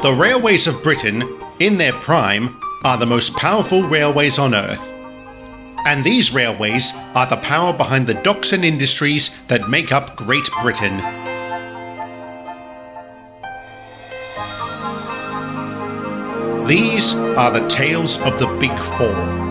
The railways of Britain, in their prime, are the most powerful railways on Earth. And these railways are the power behind the docks and industries that make up Great Britain. These are the tales of the Big Four.